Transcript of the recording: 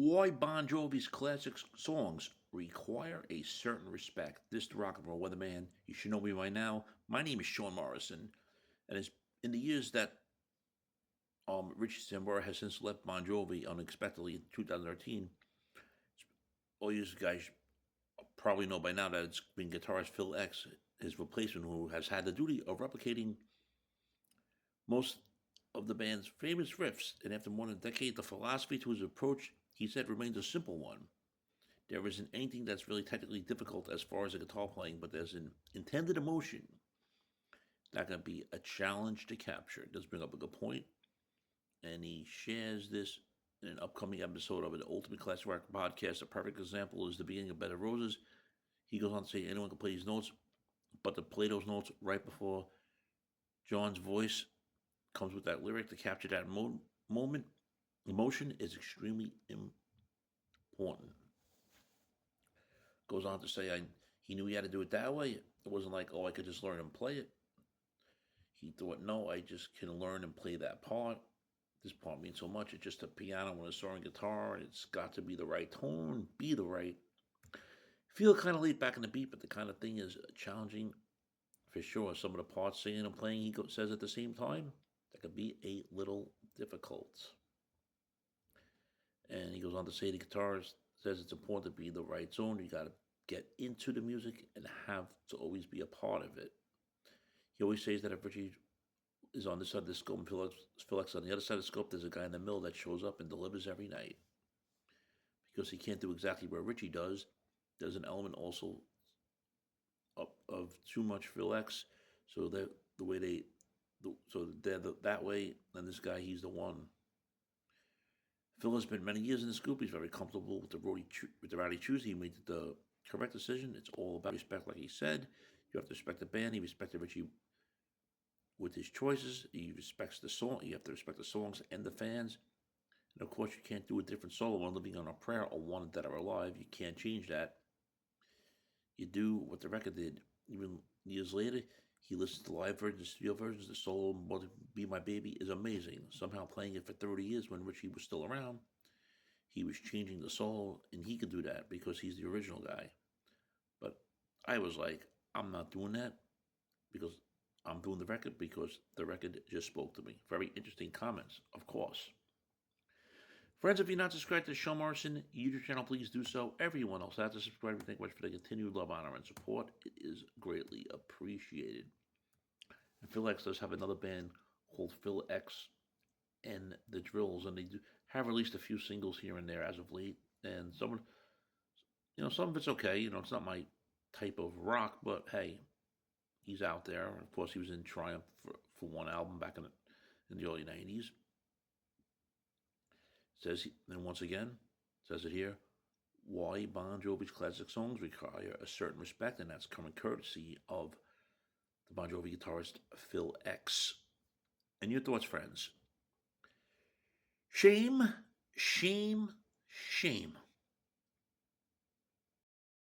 Why Bon Jovi's classic songs require a certain respect. This is the rock and roll weatherman. You should know me by now. My name is Sean Morrison, and it's in the years that Richie Sambora has since left Bon Jovi unexpectedly in 2013. All you guys probably know by now that it's been guitarist Phil X, his replacement, who has had the duty of replicating most of the band's famous riffs. And after more than a decade, the philosophy to his approach, he said, remains a simple one. There isn't anything that's really technically difficult as far as the guitar playing, but there's an intended emotion that can be a challenge to capture. It does bring up a good point, and he shares this in an upcoming episode of an Ultimate Classic Rock podcast. A perfect example is the beginning of Bed of Roses. He goes on to say anyone can play these notes, but to play those notes right before John's voice comes with that lyric to capture that moment, emotion is extremely important. Goes on to say he knew he had to do it that way. It wasn't like, oh, I could just learn and play it. He thought, no, I just can learn and play that part. This part means so much. It's just a piano and a soaring guitar, and it's got to be the right tone, be the right. Feel kind of laid back in the beat, but the kind of thing is challenging for sure. Some of the parts singing and playing, he says at the same time, that could be a little difficult. And he goes on to say the guitarist says it's important to be in the right zone. You got to get into the music and have to always be a part of it. He always says that if Richie is on this side of the scope and Phil X on the other side of the scope, there's a guy in the middle that shows up and delivers every night. Because he can't do exactly what Richie does, there's an element also of too much Phil X. So that the way that way, and this guy, he's the one. Phil has been many years in the scoop. He's very comfortable with the route he chose. He made the correct decision. It's all about respect, like he said. You have to respect the band. He respected Richie with his choices. He respects the song. You have to respect the songs and the fans. And of course, you can't do a different solo one living on a prayer or one that are alive. You can't change that. You do what the record did. Even years later, he listens to live versions, studio versions. The solo "Be My Baby" is amazing. Somehow playing it for 30 years when Richie was still around, he was changing the solo, and he could do that because he's the original guy. But I was like, I'm not doing that because I'm doing the record because the record just spoke to me. Very interesting comments, of course. Friends, if you're not subscribed to Sean Morrison YouTube channel, please do so. Everyone else has to subscribe. Thank you much for the continued love, honor, and support. It is greatly appreciated. And Phil X does have another band called Phil X and the Drills, and they do have released a few singles here and there as of late. And some of it's okay. It's not my type of rock, but hey, he's out there. Of course, he was in Triumph for one album back in the early 90s. And once again, says it here, why Bon Jovi's classic songs require a certain respect, and that's coming courtesy of the Bon Jovi guitarist Phil X. And your thoughts, friends? Shame, shame, shame.